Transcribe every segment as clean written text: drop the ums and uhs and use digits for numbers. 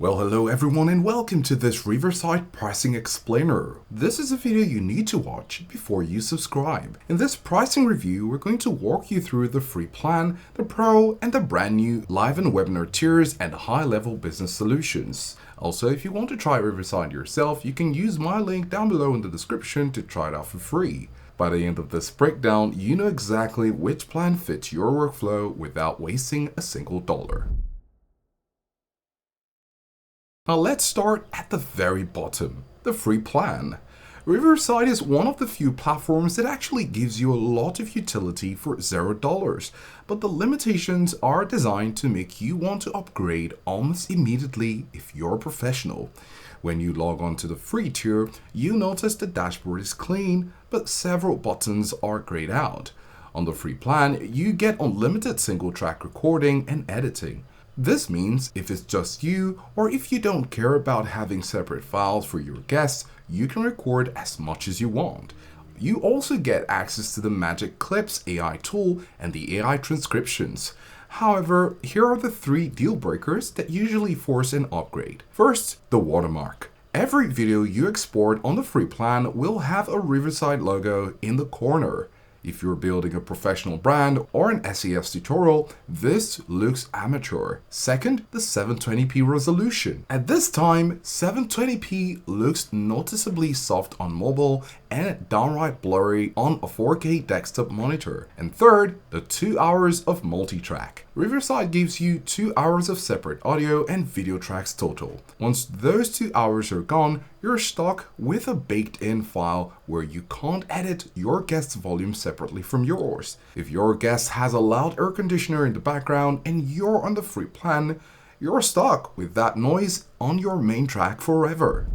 Well, hello everyone and welcome to this Riverside pricing explainer. This is a video you need to watch before you subscribe. In this pricing review, we're going to walk you through the free plan, the pro, and the brand new live and webinar tiers and high-level business solutions. Also, if you want to try Riverside yourself, you can use my link down below in the description to try it out for free. By the end of this breakdown, you know exactly which plan fits your workflow without wasting a single dollar. Now let's start at the very bottom, the free plan. Riverside is one of the few platforms that actually gives you a lot of utility for $0, but the limitations are designed to make you want to upgrade almost immediately if you're a professional. When you log on to the free tier, you notice the dashboard is clean, but several buttons are grayed out. On the free plan, you get unlimited single track recording and editing. This means if it's just you, or if you don't care about having separate files for your guests, you can record as much as you want. You also get access to the Magic Clips AI tool and the AI transcriptions. However, here are the 3 deal breakers that usually force an upgrade. First, the watermark. Every video you export on the free plan will have a Riverside logo in the corner. If you're building a professional brand or an SES tutorial, this looks amateur. Second, the 720p resolution. At this time, 720p looks noticeably soft on mobile and downright blurry on a 4K desktop monitor. And third, the 2 hours of multi-track. Riverside gives you 2 hours of separate audio and video tracks total. Once those 2 hours are gone, you're stuck with a baked-in file where you can't edit your guest's volume separately from yours. If your guest has a loud air conditioner in the background and you're on the free plan, you're stuck with that noise on your main track forever.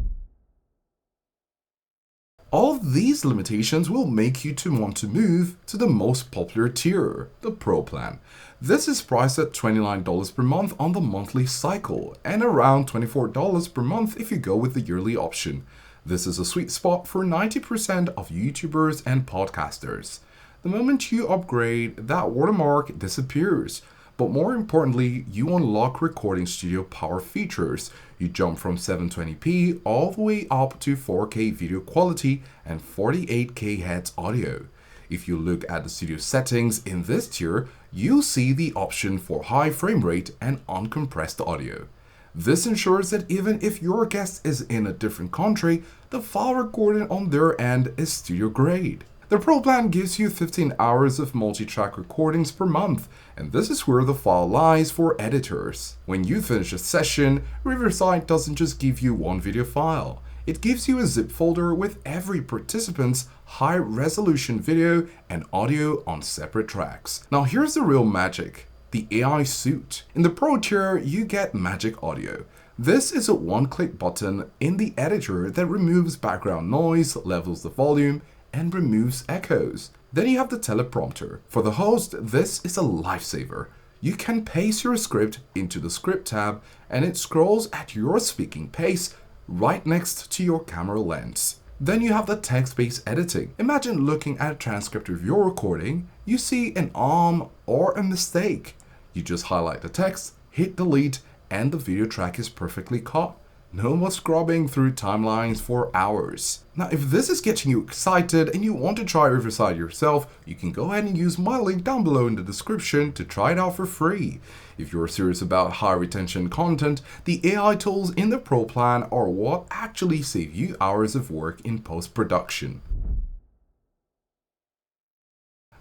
All of these limitations will make you to want to move to the most popular tier, the Pro plan. This is priced at $29 per month on the monthly cycle and around $24 per month if you go with the yearly option. This is a sweet spot for 90% of YouTubers and podcasters. The moment you upgrade, that watermark disappears. But more importantly, you unlock recording studio power features. You jump from 720p all the way up to 4K video quality and 48K Hz audio. If you look at the studio settings in this tier, you'll see the option for high frame rate and uncompressed audio. This ensures that even if your guest is in a different country, the file recorded on their end is studio grade. The Pro plan gives you 15 hours of multi-track recordings per month, and this is where the file lies for editors. When you finish a session, Riverside doesn't just give you one video file. It gives you a zip folder with every participant's high-resolution video and audio on separate tracks. Now here's the real magic, the AI suite. In the Pro tier, you get Magic Audio. This is a one-click button in the editor that removes background noise, levels the volume, and removes echoes. Then you have the teleprompter. For the host, this is a lifesaver. You can paste your script into the script tab and it scrolls at your speaking pace right next to your camera lens. Then you have the text-based editing. Imagine looking at a transcript of your recording, you see an or a mistake. You just highlight the text, hit delete, and the video track is perfectly cut. No more scrubbing through timelines for hours. Now, if this is getting you excited and you want to try Riverside yourself, you can go ahead and use my link down below in the description to try it out for free. If you're serious about high retention content, the AI tools in the Pro plan are what actually save you hours of work in post-production.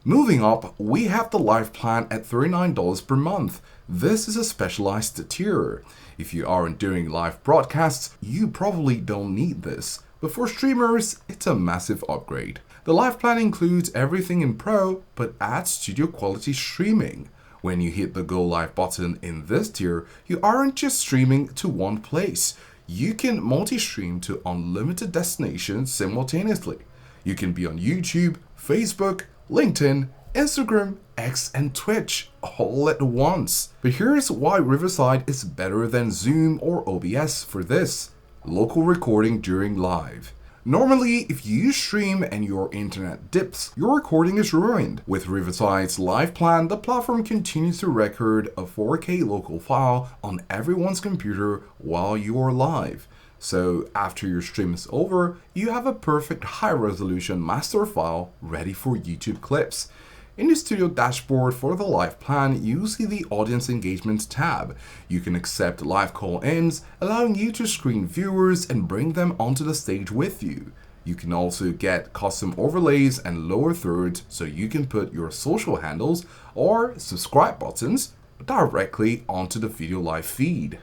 Moving up, we have the Live plan at $39 per month. This is a specialized tier. If you aren't doing live broadcasts, you probably don't need this. But for streamers, it's a massive upgrade. The Live plan includes everything in Pro, but adds studio quality streaming. When you hit the Go Live button in this tier, you aren't just streaming to one place. You can multi-stream to unlimited destinations simultaneously. You can be on YouTube, Facebook, LinkedIn, Instagram, X, and Twitch all at once. But here's why Riverside is better than Zoom or OBS for this: local recording during live. Normally, if you stream and your internet dips, your recording is ruined. With Riverside's live plan, the platform continues to record a 4K local file on everyone's computer while you're live. So after your stream is over, you have a perfect high-resolution master file ready for YouTube clips. In the studio dashboard for the live plan, you see the audience engagement tab. You can accept live call-ins, allowing you to screen viewers and bring them onto the stage with you. You can also get custom overlays and lower thirds so you can put your social handles or subscribe buttons directly onto the video live feed.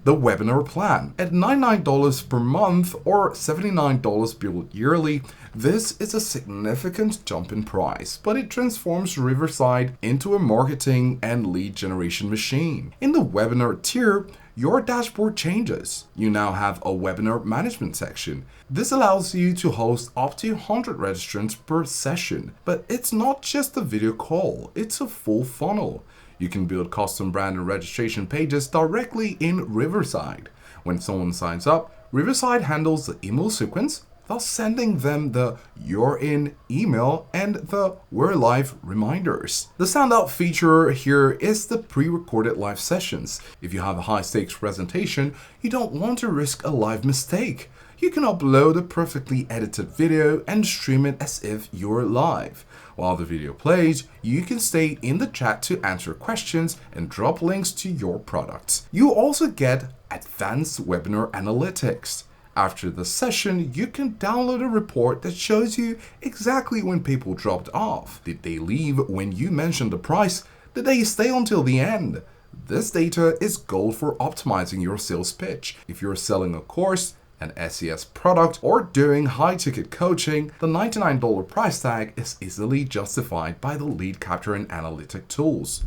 The webinar plan. At $99 per month or $79 billed yearly, this is a significant jump in price, but it transforms Riverside into a marketing and lead generation machine. In the webinar tier, your dashboard changes. You now have a webinar management section. This allows you to host up to 100 registrants per session, but it's not just a video call, it's a full funnel. You can build custom brand and registration pages directly in Riverside. When someone signs up, Riverside handles the email sequence, thus sending them the "You're in" email and the "We're live" reminders. The standout feature here is the pre-recorded live sessions. If you have a high-stakes presentation, you don't want to risk a live mistake. You can upload a perfectly edited video and stream it as if you're live. While the video plays, you can stay in the chat to answer questions and drop links to your products. You also get advanced webinar analytics. After the session, you can download a report that shows you exactly when people dropped off. Did they leave when you mentioned the price? Did they stay until the end? This data is gold for optimizing your sales pitch. If you're selling a course, an SES product, or doing high-ticket coaching, the $99 price tag is easily justified by the lead capture and analytic tools.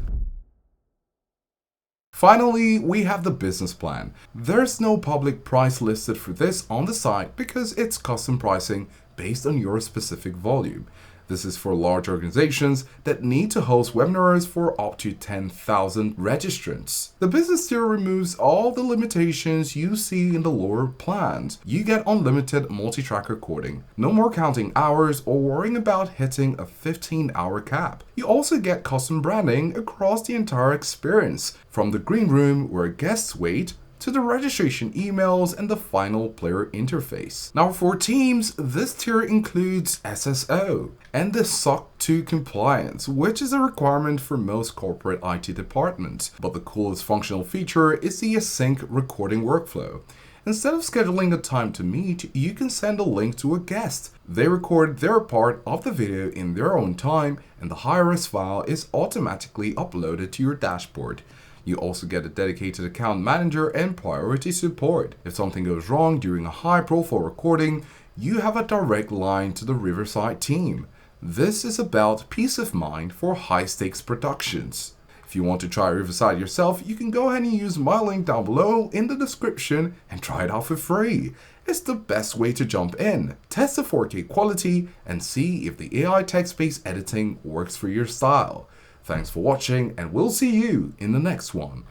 Finally, we have the business plan. There's no public price listed for this on the site because it's custom pricing based on your specific volume. This is for large organizations that need to host webinars for up to 10,000 registrants. The business tier removes all the limitations you see in the lower plans. You get unlimited multi-track recording, no more counting hours or worrying about hitting a 15-hour cap. You also get custom branding across the entire experience, from the green room where guests wait to the registration emails and the final player interface. Now for teams, this tier includes SSO and the SOC 2 compliance, which is a requirement for most corporate IT departments. But the coolest functional feature is the async recording workflow. Instead of scheduling a time to meet, you can send a link to a guest. They record their part of the video in their own time, and the high-res file is automatically uploaded to your dashboard. You also get a dedicated account manager and priority support. If something goes wrong during a high-profile recording, you have a direct line to the Riverside team. This is about peace of mind for high-stakes productions. If you want to try Riverside yourself, you can go ahead and use my link down below in the description and try it out for free. It's the best way to jump in, test the 4K quality, and see if the AI text-based editing works for your style. Thanks for watching, and we'll see you in the next one.